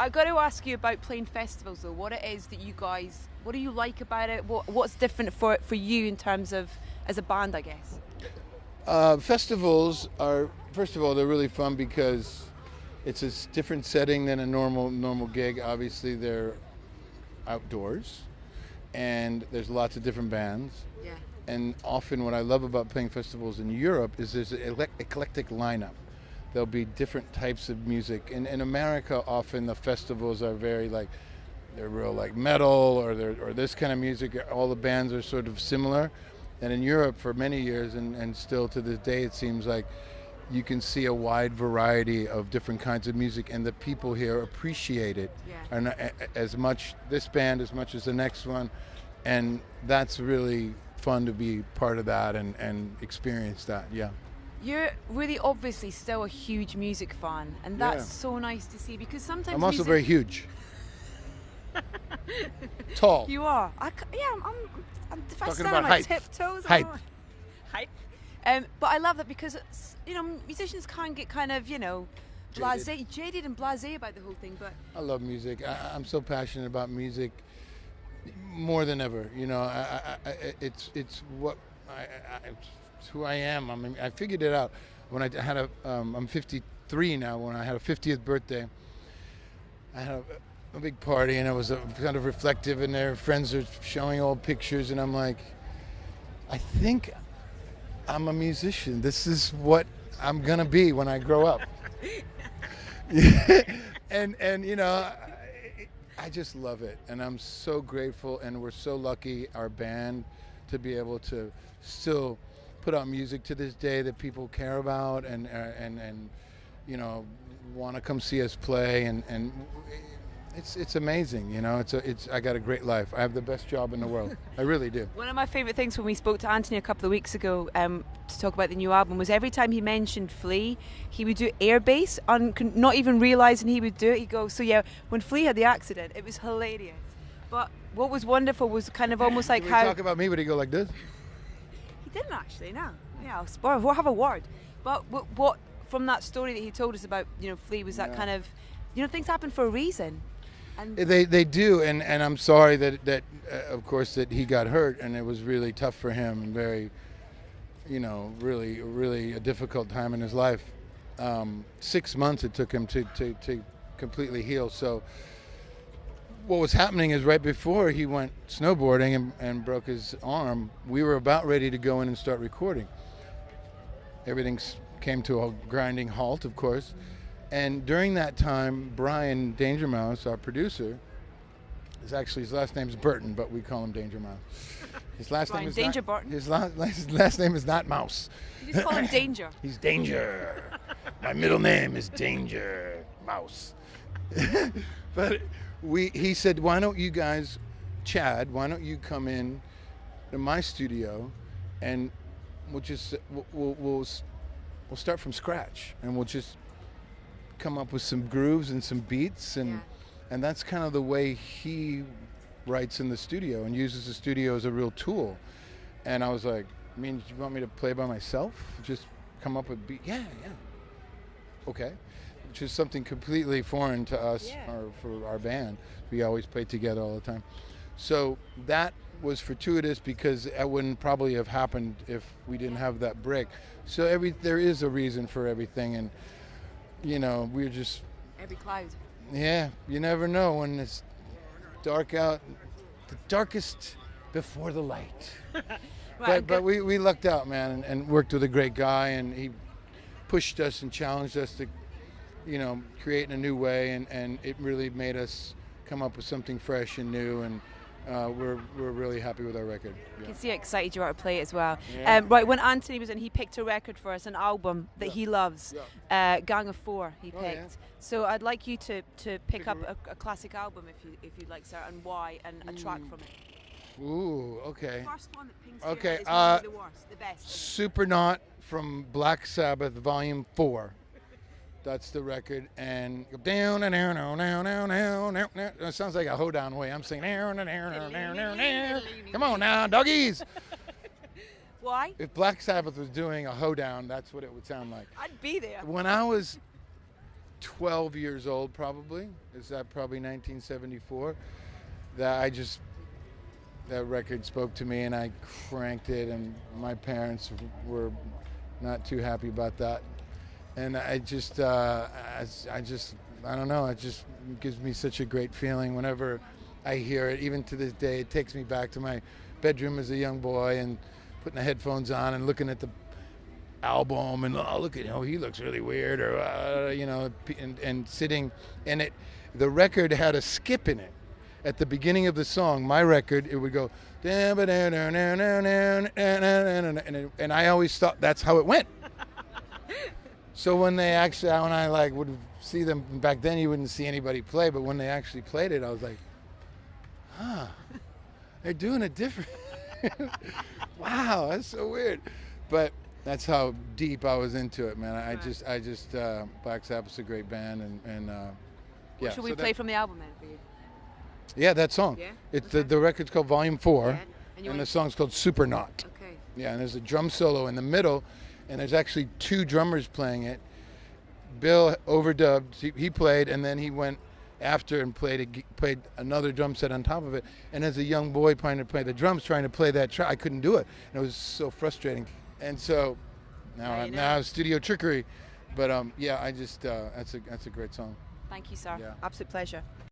I've got to ask you about playing festivals, though. What it is that you guys, what do you like about it? What's different for you in terms of as a band, I guess? Festivals are, first of all, they're really fun because it's a different setting than a normal gig. Obviously, they're outdoors, and there's lots of different bands. Yeah. And often what I love about playing festivals in Europe is there's an eclectic lineup. There'll be different types of music. In America, often the festivals are very they're real metal or this kind of music. All the bands are sort of similar. And in Europe for many years and still to this day, it seems like you can see a wide variety of different kinds of music, and the people here appreciate it. Yeah. And as much this band as much as the next one, and that's really fun to be part of that and experience that. Yeah. You're really obviously still a huge music fan, and that's so nice to see, because sometimes I'm also very huge. Tall. You are. I'm if I Talking stand about on my height. tiptoes. Height. Height. But I love that because musicians can get kind of jaded and blasé about the whole thing. But I love music. I'm so passionate about music more than ever. It's who I am. I mean, I figured it out when I had I'm 53 now. When I had a 50th birthday, I had a big party, and it was kind of reflective, and their friends are showing old pictures, and I'm like, I think I'm a musician. This is what I'm gonna be when I grow up. and I just love it, and I'm so grateful, and we're so lucky, our band, to be able to still put out music to this day that people care about and want to come see us play, and it's amazing. I got a great life. I have the best job in the world. I really do. One of my favourite things when we spoke to Anthony a couple of weeks ago to talk about the new album was every time he mentioned Flea, he would do air bass, not even realising he would do it. He'd go, so yeah, when Flea had the accident, it was hilarious. But what was wonderful was kind of almost like when how... we talk about me, would he go like this? He didn't actually, no. Yeah, we'll have a word. But what from that story that he told us about, Flea, was that kind of, things happen for a reason. And they do, and I'm sorry that of course that he got hurt, and it was really tough for him, and very, really a difficult time in his life. 6 months it took him to completely heal. So what was happening is right before he went snowboarding and broke his arm, we were about ready to go in and start recording. Everything came to a grinding halt, of course. And during that time, Brian Danger Mouse, our producer, his last name's Burton, but we call him Danger Mouse. His last name is Danger not, Burton. His last name is not Mouse. You just call him Danger. He's Danger. My middle name is Danger Mouse. But he said, why don't you guys, Chad, why don't you come in to my studio, and we'll start from scratch, and we'll just come up with some grooves and some beats, and that's kind of the way he writes in the studio and uses the studio as a real tool. And I was like, you want me to play by myself? Just come up with beat? Yeah. Okay. Which is something completely foreign to us, or for our band. We always play together all the time. So that was fortuitous, because that wouldn't probably have happened if we didn't have that break. So there is a reason for everything, and we're just... Every cloud. Yeah, you never know when it's dark out. The darkest before the light. Right, but we lucked out, man, and worked with a great guy, and he pushed us and challenged us to, create in a new way, and it really made us come up with something fresh and new, and we're really happy with our record. You can see how excited you are to play it as well. Yeah. Right, when Anthony was in, he picked a record for us, an album that he loves. Gang of Four he picked. Yeah. So I'd like you to pick up a classic album if you'd like, sir, and why, and a track from it. Ooh, okay. The first one that pings Okay, through is the worst, the best. Supernaut from Black Sabbath, Volume 4. That's the record, and down and down, down, down, down, down, down. It sounds like a hoedown way. I'm singing down and down, down, down, down, down. Come on now, doggies. Why? If Black Sabbath was doing a hoedown, that's what it would sound like. I'd be there. When I was 12 years old, probably. Is that probably 1974? That record spoke to me, and I cranked it, and my parents were not too happy about that. And I don't know, it just gives me such a great feeling whenever I hear it. Even to this day, it takes me back to my bedroom as a young boy and putting the headphones on and looking at the album and, oh, look at him, he looks really weird, or and sitting, and the record had a skip in it at the beginning of the song. My record, it would go, and I always thought that's how it went. So when I like would see them back then, you wouldn't see anybody play, but when they actually played it, I was like, huh, they're doing it different. Wow, that's so weird. But that's how deep I was into it, man. I just Black Sabbath's a great band, and yeah. Should we play from the album then for you? Yeah, that song. Yeah. It's the record's called Volume 4, yeah. and the song's called Supernaut. Okay. Yeah, and there's a drum solo in the middle, and there's actually two drummers playing it. Bill overdubbed. He played, and then he went after and played another drum set on top of it. And as a young boy trying to play the drums, trying to play that track, I couldn't do it. And it was so frustrating. And so now studio trickery. But yeah, that's a great song. Thank you, sir. Yeah. Absolute pleasure.